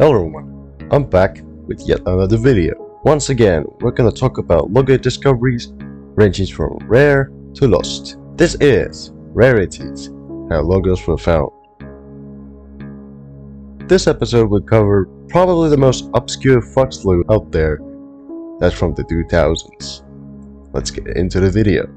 Hello everyone, I'm back with yet another video. Once again, we're gonna talk about logo discoveries ranging from rare to lost. This is Rarities, how logos were found. This episode will cover probably the most obscure Fox logo out there, that's from the 2000s. Let's get into the video.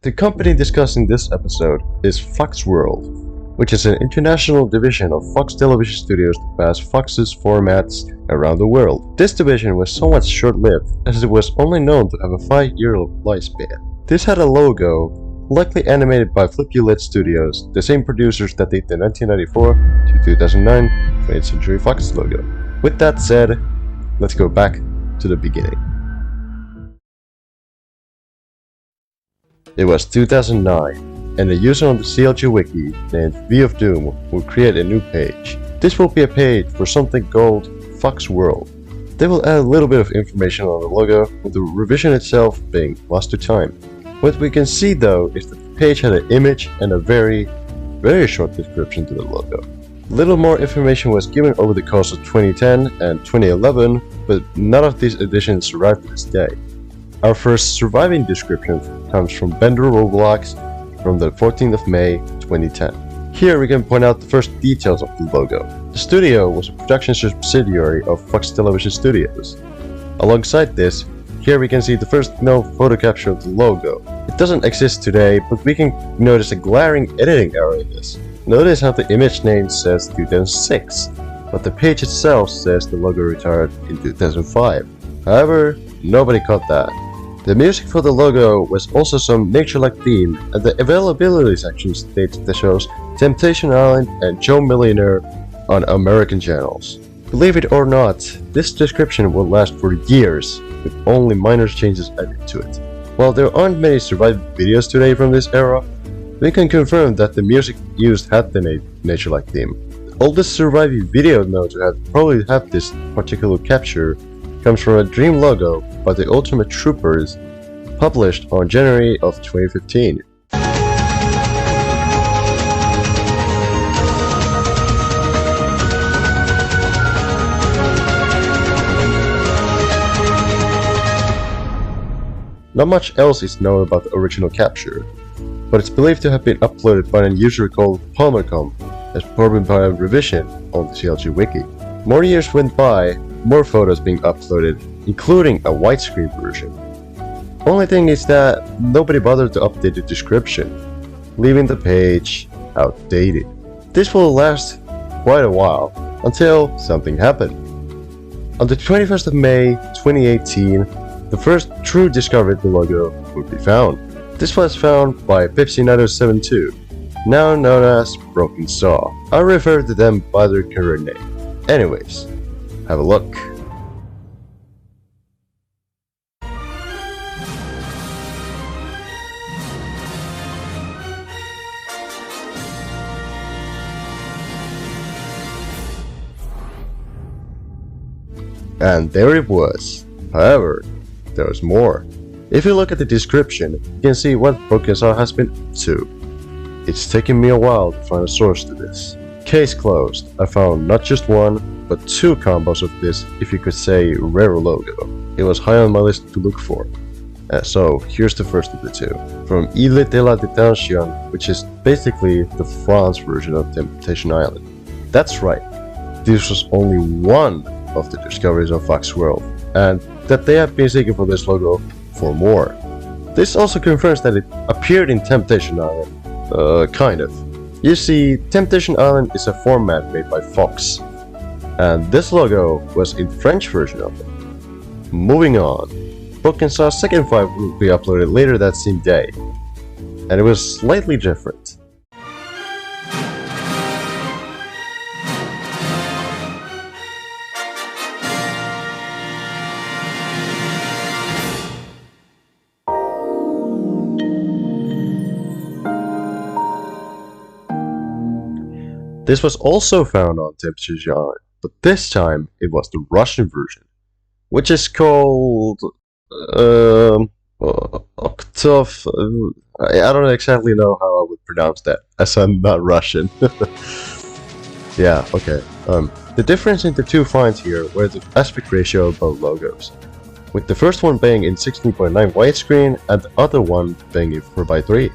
The company discussed in this episode is Fox World, which is an international division of Fox Television Studios that bans Fox's formats around the world. This division was somewhat short-lived, as it was only known to have a 5-year lifespan. This had a logo, likely animated by Flippy Studios, the same producers that did the 1994 to 2009 20th Century Fox logo. With that said, let's go back to the beginning. It was 2009. And a user on the CLG wiki named V of Doom will create a new page. This will be a page for something called Fox World. They will add a little bit of information on the logo, with the revision itself being lost to time. What we can see though is that the page had an image and a very short description to the logo. Little more information was given over the course of 2010 and 2011, but none of these additions survived to this day. Our first surviving description comes from Bender Roblox from the 14th of May 2010. Here we can point out the first details of the logo. The studio was a production subsidiary of Fox Television Studios. Alongside this, here we can see the first known photo capture of the logo. It doesn't exist today, but we can notice a glaring editing error in this. Notice how the image name says 2006, but the page itself says the logo retired in 2005. However, nobody caught that. The music for the logo was also some nature-like theme, and the availability section states that shows Temptation Island and Joe Millionaire on American channels. Believe it or not, this description will last for years, with only minor changes added to it. While there aren't many surviving videos today from this era, we can confirm that the music used had the nature-like theme. The oldest surviving video known to probably have this particular capture comes from a dream logo by the Ultimate Troopers, published on January of 2015. Not much else is known about the original capture, but it's believed to have been uploaded by a user called Palmercom, as proven by a revision on the CLG wiki. More years went by, more photos being uploaded, including a widescreen version. Only thing is that nobody bothered to update the description, leaving the page outdated. This will last quite a while, until something happened. On the 21st of May 2018, the first true discovery of the logo would be found. This was found by Pepsi9072, now known as Broken Saw. I refer to them by their current name. Anyways, have a look. And there it was. However, there was more. If you look at the description, you can see what Broken Saw has been up to. It's taken me a while to find a source to this. Case closed. I found not just one, but 2 combos of this, if you could say, rare logo. It was high on my list to look for. So here's the first of the 2. From Ile de la Detention, which is basically the France version of Temptation Island. That's right, this was only one of the discoveries of Fox World, and that they have been seeking for this logo for more. This also confirms that it appeared in Temptation Island, kind of. You see, Temptation Island is a format made by Fox, and this logo was in the French version of it. Moving on, Broken Saw's second file will be uploaded later that same day, and it was slightly different. This was also found on Temptation Island, but this time it was the Russian version, which is called Octave. I don't exactly know how I would pronounce that, as I'm not Russian. Yeah, okay. The difference in the two finds here were the aspect ratio of both logos, with the first one being in 16:9 widescreen and the other one being in 4:3.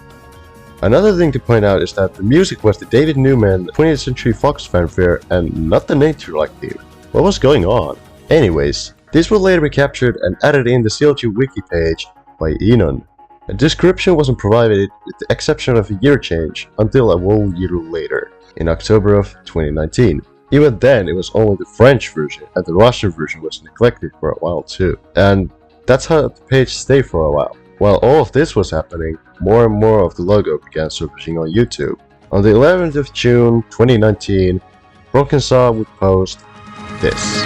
Another thing to point out is that the music was the David Newman 20th Century Fox fanfare and not the nature-like theme. What was going on? Anyways, this would later be captured and added in the CLG wiki page by Enon. A description wasn't provided with the exception of a year change until a whole year later, in October of 2019. Even then, it was only the French version, and the Russian version was neglected for a while too. And that's how the page stayed for a while. While all of this was happening, more and more of the logo began surfacing on YouTube. On the 11th of June 2019, Broken Saw would post this.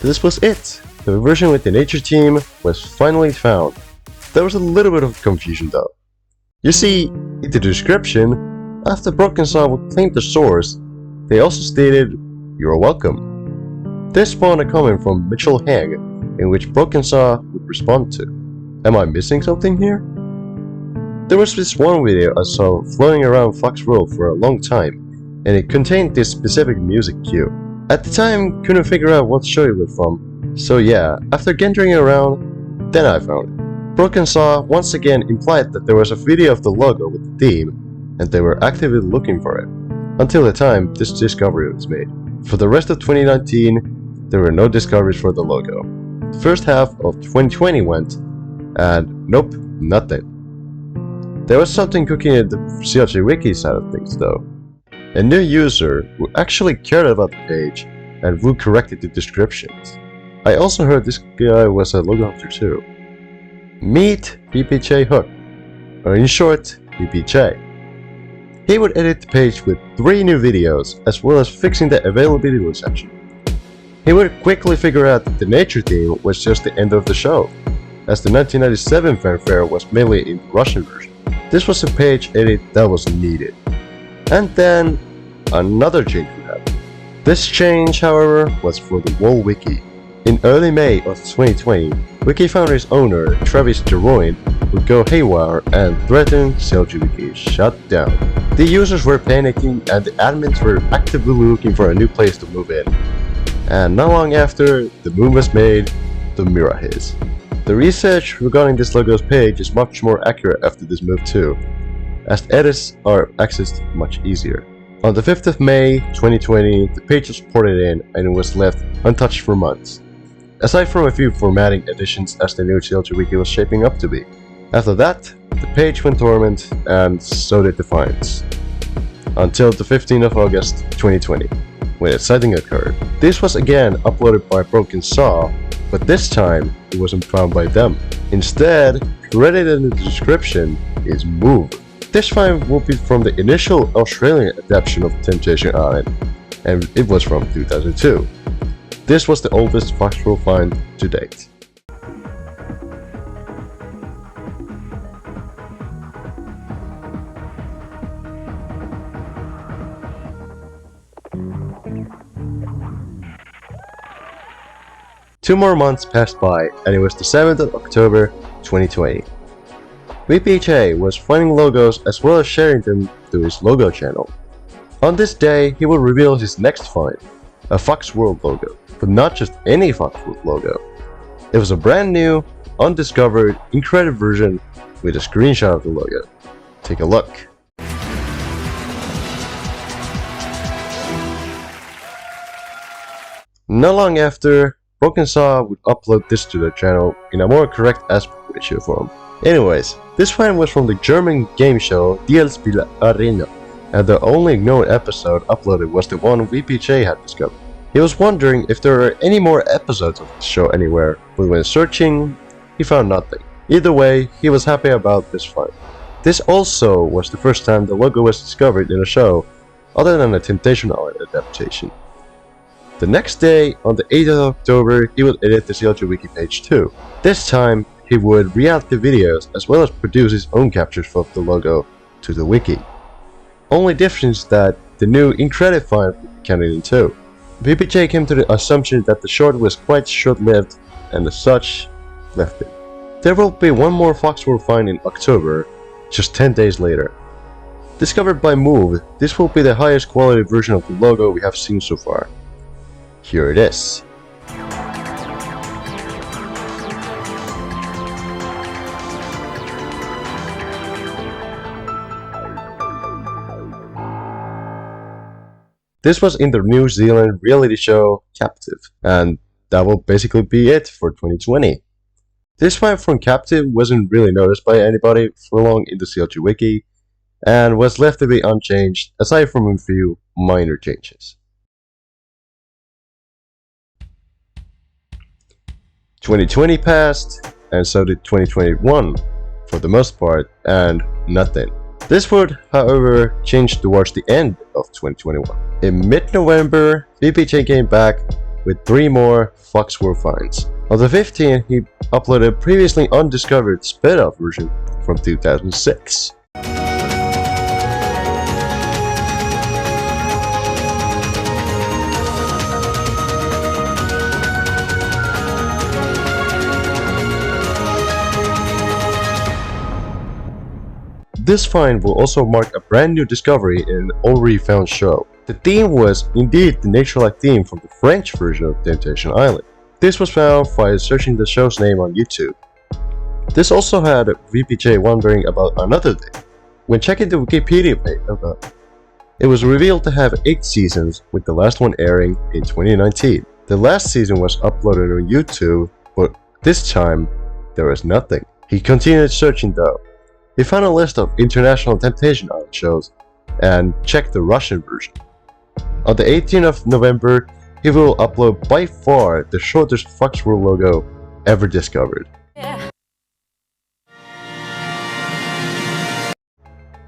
This was it! The version with the nature team was finally found. There was a little bit of confusion though. You see, in the description, after Broken Saw would claim the source, they also stated, "You're welcome." This spawned a comment from Mitchell Hang, in which Broken Saw would respond to. Am I missing something here? There was this one video I saw floating around Fox World for a long time, and it contained this specific music cue. At the time, couldn't figure out what show it was from, so yeah, after gentering around, then I found it. Broken Saw once again implied that there was a video of the logo with the theme, and they were actively looking for it, until the time this discovery was made. For the rest of 2019, there were no discoveries for the logo. The first half of 2020 went, and nope, nothing. There was something cooking in the CLG Wiki side of things though. A new user who actually cared about the page and who corrected the descriptions. I also heard this guy was a logo hunter too. Meet BPJ Hook, or in short, BPJ. He would edit the page with 3 new videos as well as fixing the availability section. He would quickly figure out that the nature theme was just the end of the show, as the 1997 fanfare was mainly in the Russian version. This was a page edit that was needed. And then, another change would happen. This change, however, was for the whole wiki. In early May of 2020, Wiki Founders owner Travis Jeroen would go haywire and threaten CLG Wiki shut down. The users were panicking and the admins were actively looking for a new place to move in. And not long after, the move was made to Rarities. The research regarding this logo's page is much more accurate after this move too, as edits are accessed much easier. On the 5th of May 2020, the page was ported in and it was left untouched for months, aside from a few formatting additions as the new CLG Wiki was shaping up to be. After that, the page went dormant and so did the finds. Until the 15th of August 2020, when a sighting occurred. This was again uploaded by Broken Saw, but this time it wasn't found by them. Instead, credited in the description is Move. This find will be from the initial Australian adaptation of Temptation Island, and it was from 2002. This was the oldest Fox World find to date. Two more months passed by, and it was the 7th of October 2020. VPJ was finding logos as well as sharing them to his logo channel. On this day, he will reveal his next find, a Fox World logo, but not just any Fox World logo. It was a brand new, undiscovered, encrypted version with a screenshot of the logo. Take a look. Not long after, Broken Saw would upload this to their channel in a more correct aspect ratio form. Anyways, this find was from the German game show Die Spiele Arena, and the only known episode uploaded was the one VPJ had discovered. He was wondering if there are any more episodes of the show anywhere, but when searching, he found nothing. Either way, he was happy about this find. This also was the first time the logo was discovered in a show other than a Temptation Island adaptation. The next day, on the 8th of October, he would edit the CLG Wiki page too. This time, he would re-add the videos as well as produce his own captures of the logo to the wiki. Only difference is that the new incredible find will be canon too. VPJ came to the assumption that the short was quite short-lived and as such, left it. There will be one more Foxworld find in October, just 10 days later. Discovered by Move, this will be the highest quality version of the logo we have seen so far. Here it is. This was in the New Zealand reality show Captive, and that will basically be it for 2020. This find from Captive wasn't really noticed by anybody for long in the CLG wiki, and was left to be unchanged aside from a few minor changes. 2020 passed, and so did 2021 for the most part, and nothing. This would, however, change towards the end of 2021. In mid-November, VPJ came back with 3 more Foxworld finds. On the 15th, he uploaded a previously undiscovered sped-up version from 2006. This find will also mark a brand new discovery in an already found show. The theme was indeed the nature-like theme from the French version of Temptation Island. This was found by searching the show's name on YouTube. This also had VPJ wondering about another thing. When checking the Wikipedia page about it, it was revealed to have 8 seasons, with the last one airing in 2019. The last season was uploaded on YouTube, but this time there was nothing. He continued searching though. He found a list of international Temptation Island shows and checked the Russian version. On the 18th of November, he will upload by far the shortest Foxworld logo ever discovered. Yeah.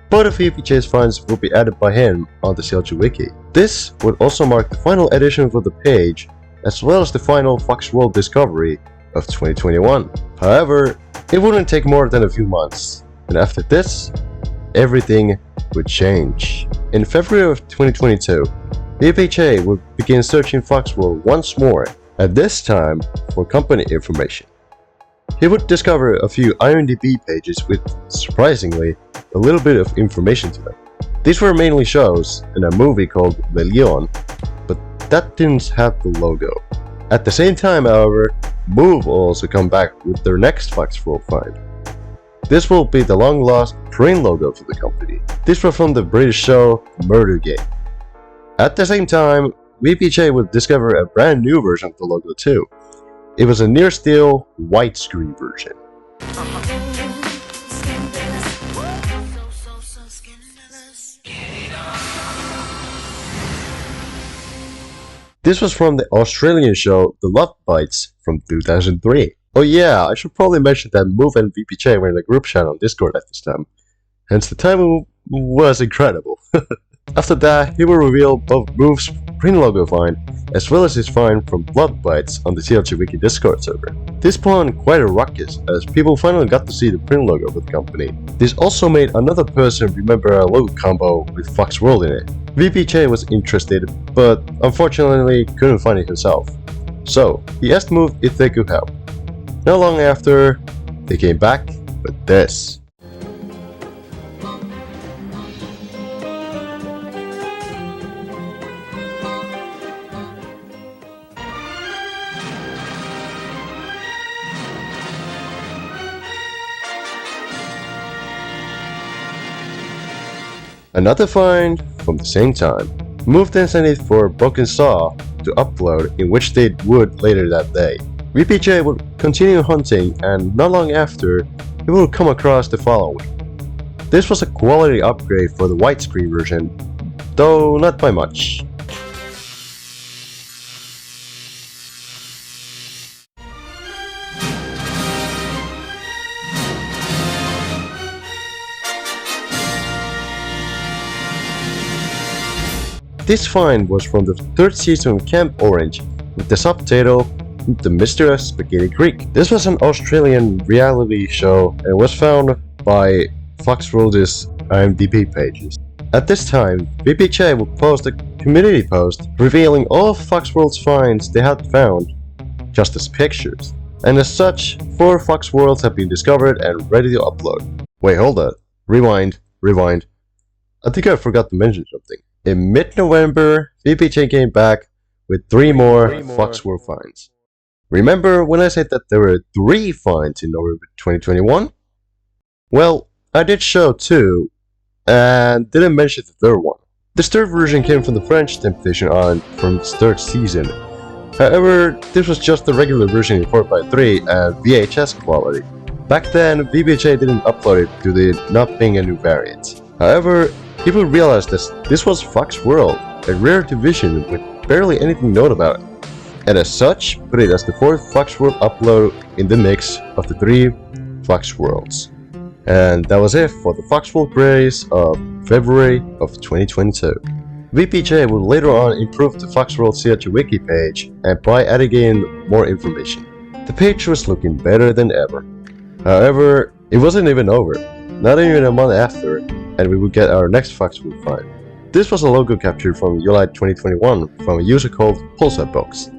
Both of VPJ's finds will be added by him on the CLG wiki. This would also mark the final edition for the page, as well as the final Foxworld discovery of 2021. However, it wouldn't take more than a few months. And after this, everything would change. In February of 2022, VPJ would begin searching Foxworld once more, at this time for company information. He would discover a few IMDb pages with, surprisingly, a little bit of information to them. These were mainly shows and a movie called Le Lion, but that didn't have the logo. At the same time, however, Move will also come back with their next Foxworld find. This will be the long-lost print logo for the company. This was from the British show Murder Game. At the same time, VPJ would discover a brand new version of the logo too. It was a near-steel widescreen version. This was from the Australian show The Love Bites from 2003. Oh yeah, I should probably mention that Move and VPJ were in a group chat on Discord at this time. Hence the timing was incredible. After that, he will reveal both Move's print logo find as well as his find from Blood Bites on the CLG Wiki Discord server. This spawned quite a ruckus as people finally got to see the print logo of the company. This also made another person remember a logo combo with Foxworld in it. VPJ was interested, but unfortunately couldn't find it himself. So, he asked Move if they could help. Not long after, they came back with this. Another find from the same time. Move then sent it for Broken Saw to upload, in which they would later that day. VPJ would continue hunting, and not long after, he would come across the following. This was a quality upgrade for the widescreen version, though not by much. This find was from the 3rd season of Camp Orange with the subtitle The Mysterious Spaghetti Creek. This was an Australian reality show and was found by Foxworld's IMDb pages. At this time, VPJ would post a community post revealing all of Foxworld's finds they had found, just as pictures. And as such, 4 Fox Worlds have been discovered and ready to upload. Wait, hold up. Rewind. I think I forgot to mention something. In mid-November, VPJ came back with 3 more Fox World finds. Remember when I said that there were 3 finds in November 2021? Well, I did show 2, and didn't mention the 3rd one. This 3rd version came from the French Temptation Island from its 3rd season. However, this was just the regular version in 4x3 and VHS quality. Back then, VPJ didn't upload it due to it not being a new variant. However, people realized this was Fox World, a rare division with barely anything known about it. And as such, put it as the 4th Fox World upload in the mix of the 3 Fox Worlds. And that was it for the Fox World Race of February of 2022. VPJ would later on improve the Fox World CLG wiki page and by adding in more information. The page was looking better than ever. However, it wasn't even over, not even a month after, and we would get our next Fox World find. This was a logo capture from July 2021 from a user called Pulsarbox.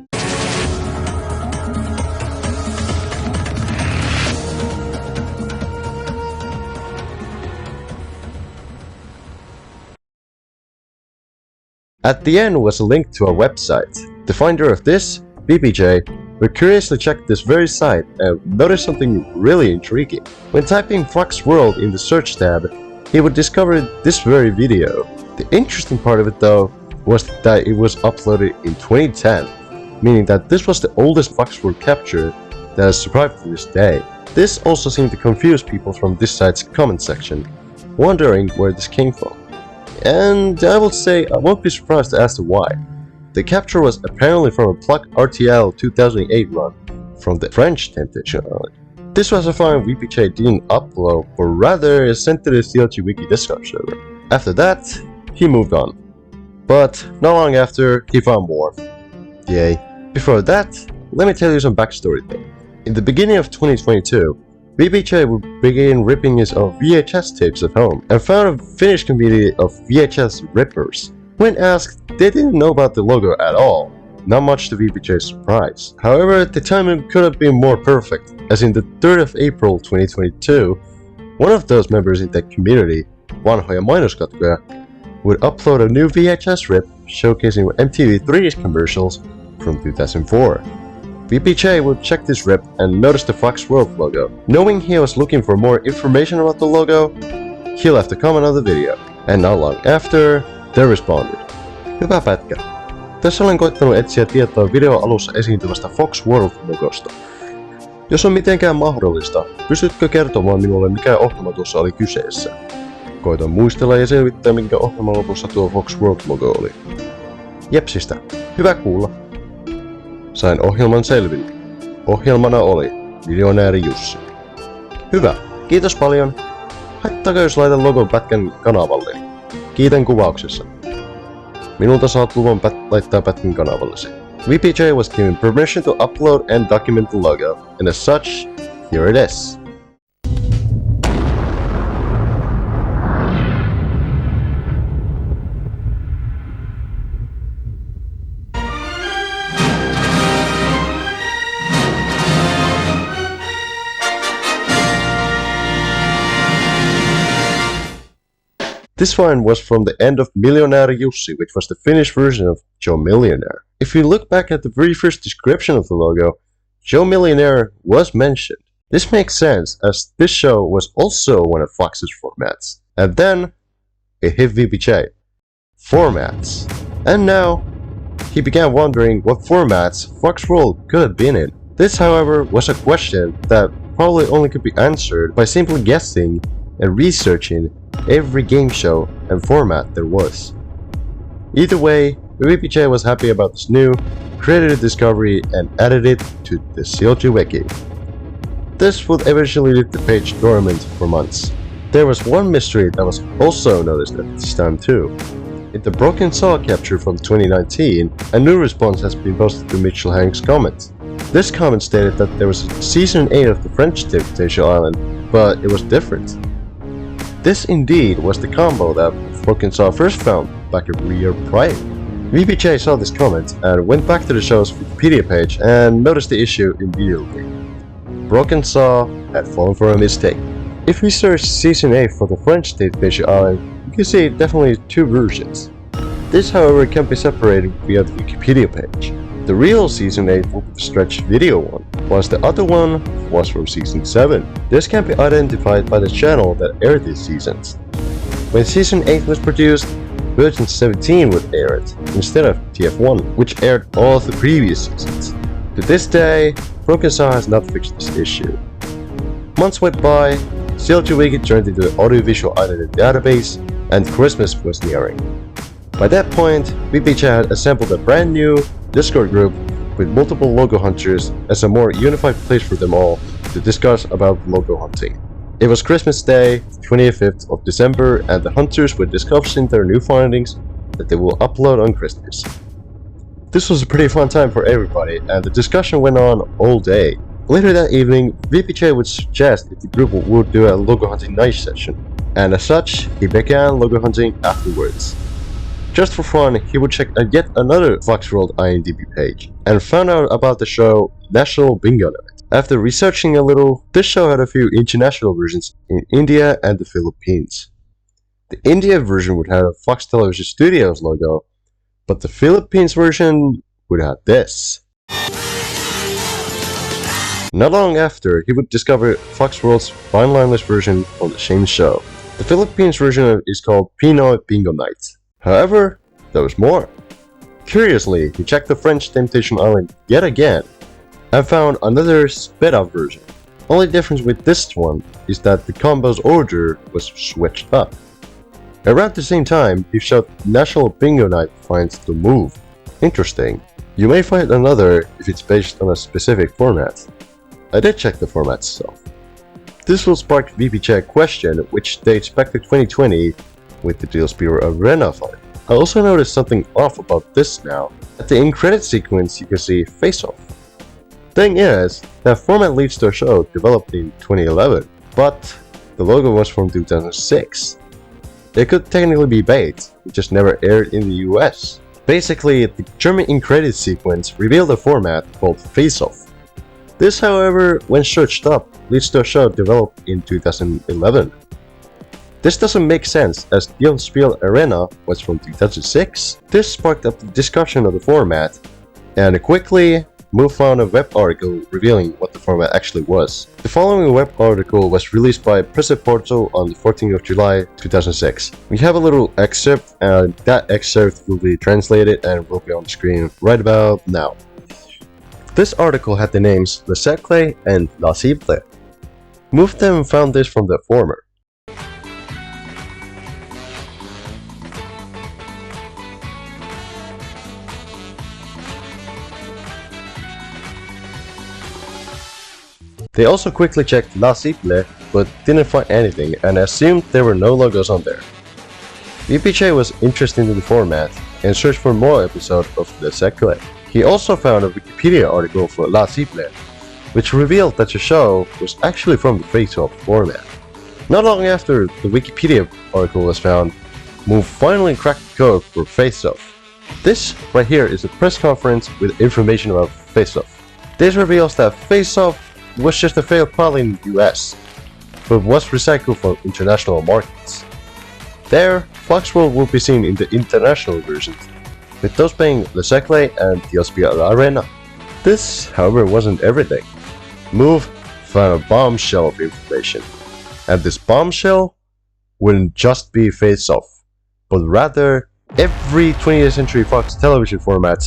At the end was a link to a website. The finder of this, VPJ, would curiously check this very site and notice something really intriguing. When typing Fox World in the search tab, he would discover this very video. The interesting part of it though was that it was uploaded in 2010, meaning that this was the oldest Fox World capture that has survived to this day. This also seemed to confuse people from this site's comment section, wondering where this came from. And I will say I won't be surprised to ask why. The capture was apparently from a Pluck RTL 2008 run from the French Temptation Island. This was a find VPJ didn't upload, but rather sent to the CLG Wiki Discord server. After that, he moved on. But not long after, he found more. Yay. Before that, let me tell you some backstory though. In the beginning of 2022, VPJ would begin ripping his own VHS tapes at home and found a Finnish community of VHS rippers. When asked, they didn't know about the logo at all, not much to VPJ's surprise. However, the timing could have been more perfect, as in the 3rd of April 2022, one of those members in that community, Vanhoja Mainoskatkoja, would upload a new VHS rip showcasing MTV3's commercials from 2004. VPJ would check this rip and notice the Fox World logo. Knowing he was looking for more information about the logo, he left a comment on the video, and not long after, they responded. Hyvä pätkä. Tässä olen koittanut etsiä tietoa videoalussa esiintyvästä Fox World-logosta. Jos on mitenkään mahdollista, pystytkö kertomaan minulle mikä ohjelma tuossa oli kyseessä? Koitan muistella ja selvittää minkä ohjelman lopussa tuo Fox World-logo oli. Jepsistä. Hyvä kuulla. Sain ohjelman selville. Ohjelmana oli Miljonääri Jussi. Hyvä. Kiitos paljon. Haittaako jos laitan logon pätkän kanavalleni? Kiitän kuvauksessa. Minulta saat luvan laittaa pätkän kanavallesi. VPJ was given permission to upload and document the logo, and as such, here it is. This find was from the end of Miljonääri Jussi, which was the Finnish version of Joe Millionaire. If you look back at the very first description of the logo, Joe Millionaire was mentioned. This makes sense, as this show was also one of Fox's formats. And then, it hit VPJ. Formats. And now, he began wondering what formats Fox World could have been in. This, however, was a question that probably only could be answered by simply guessing and researching every game show and format there was. Either way, VPJ was happy about this new, created a discovery and added it to the CLG wiki. This would eventually leave the page dormant for months. There was one mystery that was also noticed at this time too. In the Broken Saw capture from 2019, a new response has been posted to Mitchell Hank's comment. This comment stated that there was a Season 8 of the French Temptation Island, but it was different. This indeed was the combo that Broken Saw first found back a year prior. VPJ saw this comment and went back to the show's Wikipedia page and noticed the issue immediately. Broken Saw had fallen for a mistake. If we search Season 8 for the French Temptation Island, you can see definitely two versions. This, however, can be separated via the Wikipedia page. The real Season 8 will be the stretched video one, whilst the other one was from Season 7. This can be identified by the channel that aired these seasons. When Season 8 was produced, version 17 would air it, instead of TF1, which aired all of the previous seasons. To this day, Broken Saw has not fixed this issue. Months went by, CLG Wiki turned into an audiovisual identity database, and Christmas was nearing. By that point, VPJ had assembled a brand new Discord group with multiple logo hunters as a more unified place for them all to discuss about logo hunting. It was Christmas Day, 25th of December, and the hunters were discussing their new findings that they will upload on Christmas. This was a pretty fun time for everybody, and the discussion went on all day. Later that evening, VPJ would suggest if the group would do a logo hunting night session, and as such, he began logo hunting afterwards. Just for fun, he would check yet another Foxworld IMDb page, and found out about the show National Bingo Night. After researching a little, this show had a few international versions in India and the Philippines. The India version would have a Fox Television Studios logo, but the Philippines version would have this. Not long after, he would discover Foxworld's fine lineless version on the same show. The Philippines version is called Pinoy Bingo Night. However, there was more. Curiously, he checked the French Temptation Island yet again, and found another sped-up version. Only difference with this one is that the combo's order was switched up. Around the same time, he showed National Bingo Night finds the move. Interesting. You may find another if it's based on a specific format. I did check the format itself. This will spark VPJ a question which dates back to 2020 with the Deal Spear Arena fight. I also noticed something off about this now. At the in-credit sequence you can see Face Off. Thing is, that format leads to a show developed in 2011, but the logo was from 2006. It could technically be bait, it just never aired in the US. Basically, the German in-credit sequence revealed a format called Face Off. This, however, when searched up, leads to a show developed in 2011. This doesn't make sense as Deal Spiel Arena was from 2006. This sparked up the discussion of the format, and quickly, Move found a web article revealing what the format actually was. The following web article was released by Press Portal on the 14th of July 2006. We have a little excerpt, and that excerpt will be translated and will be on the screen right about now. This article had the names Le Cercle and La Cible. Move them found this from the former. They also quickly checked La Cible, but didn't find anything and assumed there were no logos on there. VPJ was interested in the format and searched for more episodes of Le Cercle. He also found a Wikipedia article for La Cible, which revealed that the show was actually from the Face Off format. Not long after the Wikipedia article was found, Move finally cracked the code for Face Off. This right here is a press conference with information about Face Off. This reveals that Face Off was just a failed pilot in the US, but was recycled for international markets. There, Foxworld will be seen in the international versions, with those being Le Cercle and Deal Spiel Arena. This, however, wasn't everything. Move found a bombshell of information, and this bombshell wouldn't just be Face Off, but rather every 20th Century Fox television format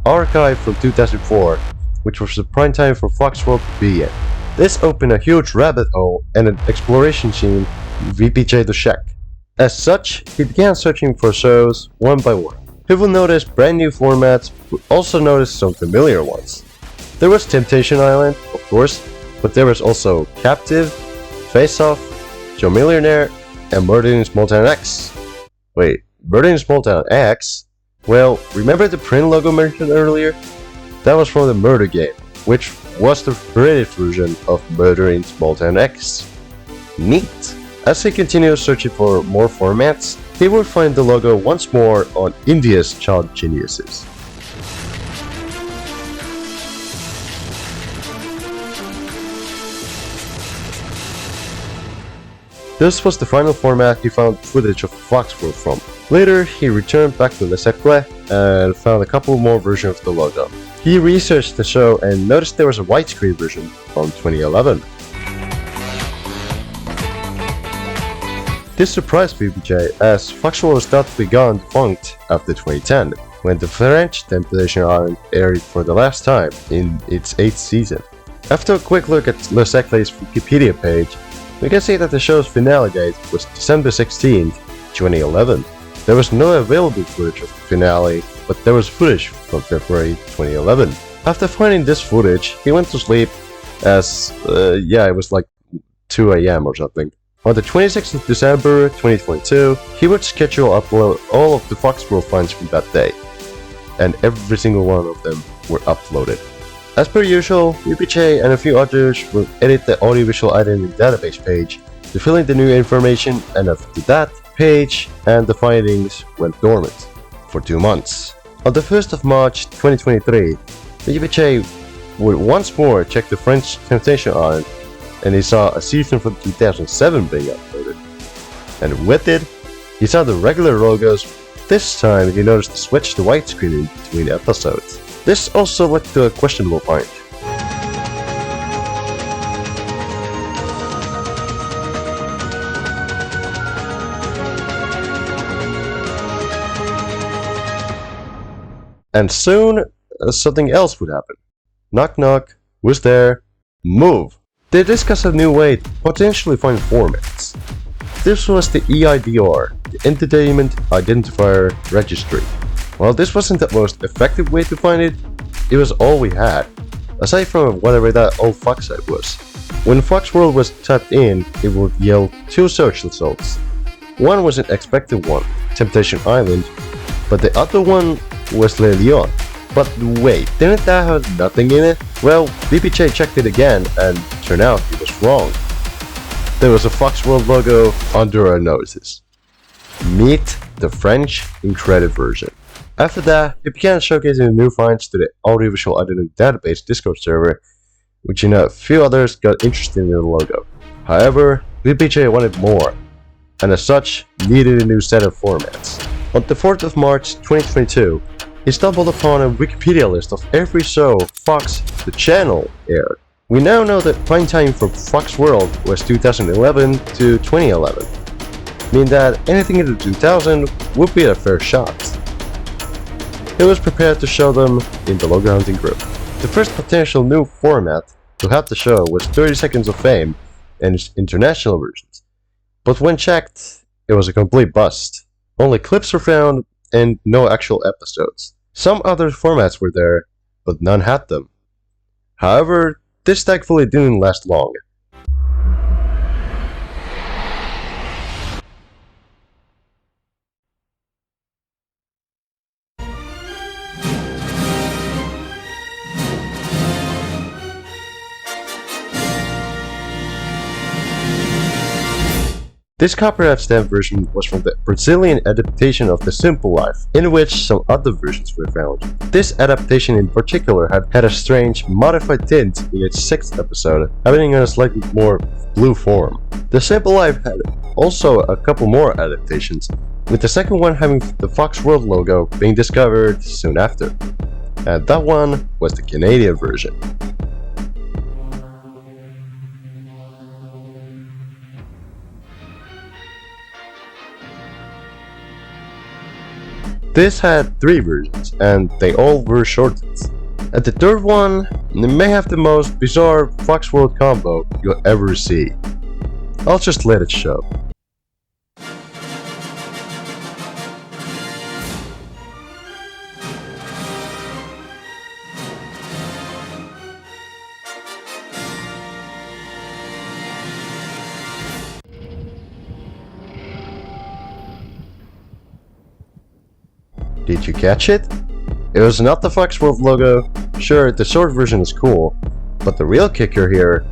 archived from 2004, which was the prime time for Foxworld to be in. This opened a huge rabbit hole and an exploration scene VPJ to check. As such, he began searching for shows one by one. He will notice brand new formats, but also notice some familiar ones. There was Temptation Island, of course, but there was also Captive, Face Off, Joe Millionaire, and Murder in Small Town X. Wait, Murder in Small Town X? Well, remember the print logo mentioned earlier? That was from the Murder game, which was the British version of Murder in Small Town X. Neat! As he continued searching for more formats, he would find the logo once more on India's Child Geniuses. This was the final format he found footage of Foxworld from. Later, he returned back to Le Cercle and found a couple more versions of the logo. He researched the show and noticed there was a widescreen version from 2011. This surprised VPJ as Foxworld was thought to be gone defunct after 2010, when the French Temptation Island aired for the last time in its 8th season. After a quick look at Le Cercle's Wikipedia page, we can see that the show's finale date was December 16, 2011. There was no available footage of the finale, but there was footage from February 2011. After finding this footage, he went to sleep as, it was like 2 AM or something. On the 26th of December 2022, he would schedule upload all of the Foxworld finds from that day, and every single one of them were uploaded. As per usual, VPJ and a few others would edit the audiovisual identity database page to fill in the new information, and after that page and the findings went dormant for 2 months. On the 1st of March 2023, VPJ would once more check the French Temptation Island, and he saw a season from 2007 being uploaded. And with it, he saw the regular logos. This time he noticed the switch to widescreen in between episodes. This also led to a questionable find. And soon, something else would happen. Knock knock, who's there? Move! They discussed a new way to potentially find formats. This was the EIDR, the Entertainment Identifier Registry. While this wasn't the most effective way to find it, it was all we had, aside from whatever that old Fox site was. When Foxworld was typed in, it would yield 2 search results. One was an expected one, Temptation Island, but the other one was Le Lion. But wait, didn't that have nothing in it? Well, VPJ checked it again and turned out he was wrong. There was a Foxworld logo under our noses. Meet the French encrypted version. After that, he began showcasing new finds to the Audiovisual Identity Database Discord server, which a few others got interested in the logo. However, VPJ wanted more, and as such, needed a new set of formats. On the 4th of March 2022, he stumbled upon a Wikipedia list of every show Fox, the channel, aired. We now know that prime time for Foxworld was 2011 to 2011, meaning that anything in the 2000 would be a fair shot. He was prepared to show them in the logo hunting group. The first potential new format to have the show was 30 Seconds of Fame and its international versions, but when checked, it was a complete bust. Only clips were found and no actual episodes. Some other formats were there, but none had them. However, this thankfully didn't last long. This copyright stamp version was from the Brazilian adaptation of The Simple Life, in which some other versions were found. This adaptation in particular had a strange, modified tint in its 6th episode, having a slightly more blue form. The Simple Life had also a couple more adaptations, with the second one having the Foxworld logo being discovered soon after. And that one was the Canadian version. This had 3 versions, and they all were shortened. And the third one may have the most bizarre Foxworld combo you'll ever see. I'll just let it show. Did you catch it? It was not the Foxworld logo. Sure, the short version is cool, but the real kicker here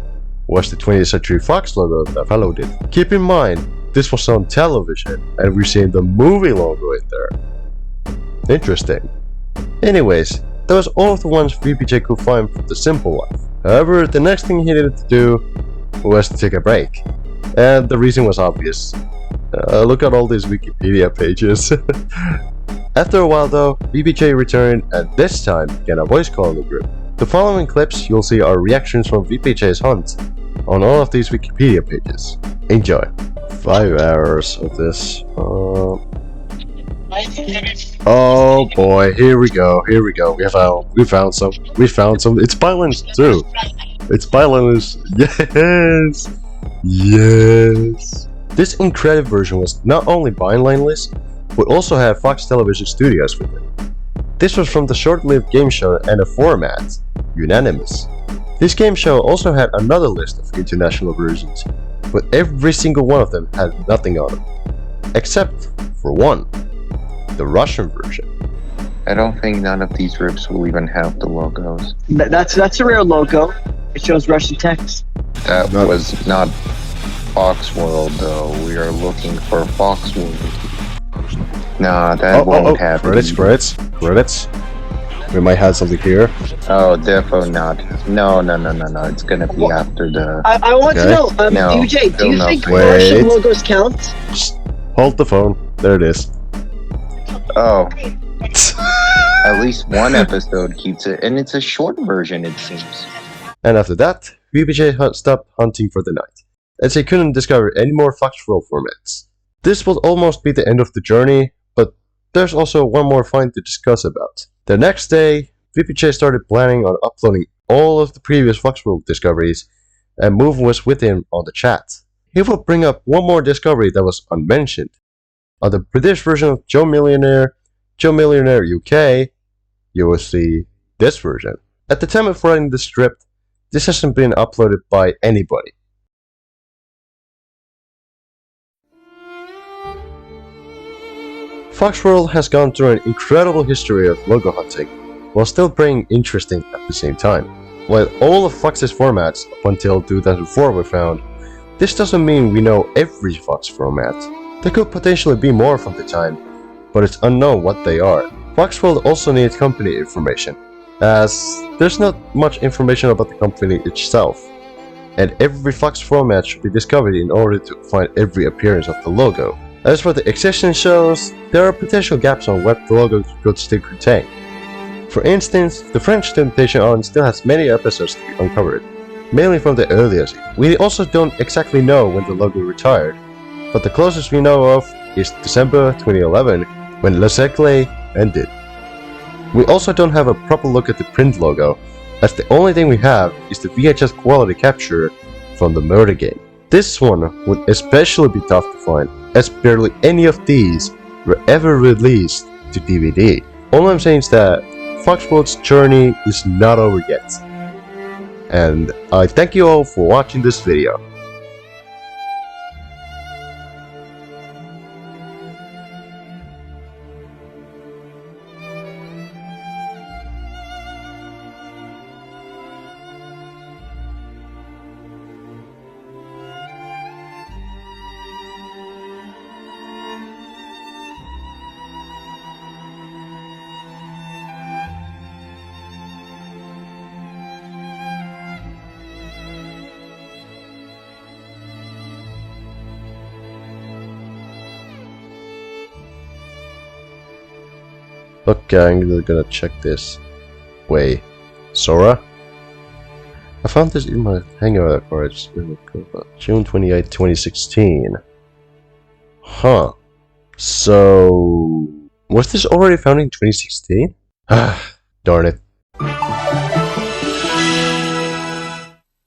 was the 20th Century Fox logo that followed it. Keep in mind, this was on television, and we're seeing the movie logo in there. Interesting. Anyways, that was all of the ones VPJ could find from the simple life. However, the next thing he needed to do was to take a break. And the reason was obvious. Look at all these Wikipedia pages. After a while though, VPJ returned and this time began a voice call in the group. The following clips you'll see are reactions from VPJ's hunt on all of these Wikipedia pages. Enjoy. 5 hours of this. Oh boy, here we go. We found some. It's violence too. It's violence. Yes. This incredible version was not only bindlineless, but also had Fox Television Studios with it. This was from the short-lived game show and a format, Unanimous. This game show also had another list of international versions, but every single one of them had nothing on them. Except for one. The Russian version. I don't think none of these rips will even have the logos. That's a rare logo. It shows Russian text. That was not Fox World though. We are looking for Fox World. Nah, that won't happen. Credits. We might have something here. Oh, defo not. No. It's gonna be after the. I want to know, No, DJ, do you think Wait. Russian logos count? Hold the phone. There it is. Oh. At least one episode keeps it, and it's a short version, it seems. And after that, VPJ stopped hunting for the night, as they couldn't discover any more Fox World formats. This will almost be the end of the journey, but there's also one more find to discuss about. The next day, VPJ started planning on uploading all of the previous Fox World discoveries, and Move was with him on the chat. He will bring up one more discovery that was unmentioned. On the British version of Joe Millionaire UK, you will see this version. At the time of writing the script, this hasn't been uploaded by anybody. Fox World has gone through an incredible history of logo hunting, while still being interesting at the same time. While all of Fox's formats up until 2004 were found, this doesn't mean we know every Fox format. There could potentially be more from the time, but it's unknown what they are. Fox World also needs company information, as there's not much information about the company itself, and every Fox format should be discovered in order to find every appearance of the logo. As for the existence shows, there are potential gaps on what the logo could still contain. For instance, the French Temptation Island still has many episodes to be uncovered, mainly from the earlier season. We also don't exactly know when the logo retired, but the closest we know of is December 2011, when Le Cercle ended. We also don't have a proper look at the print logo, as the only thing we have is the VHS quality capture from the murder game. This one would especially be tough to find, as barely any of these were ever released to DVD. All I'm saying is that Fox World's journey is not over yet. And I thank you all for watching this video. Okay, I'm gonna check this. Wait, Sora? I found this in my Hangout cards. June 28, 2016. Huh. So... was this already found in 2016? Ah, darn it.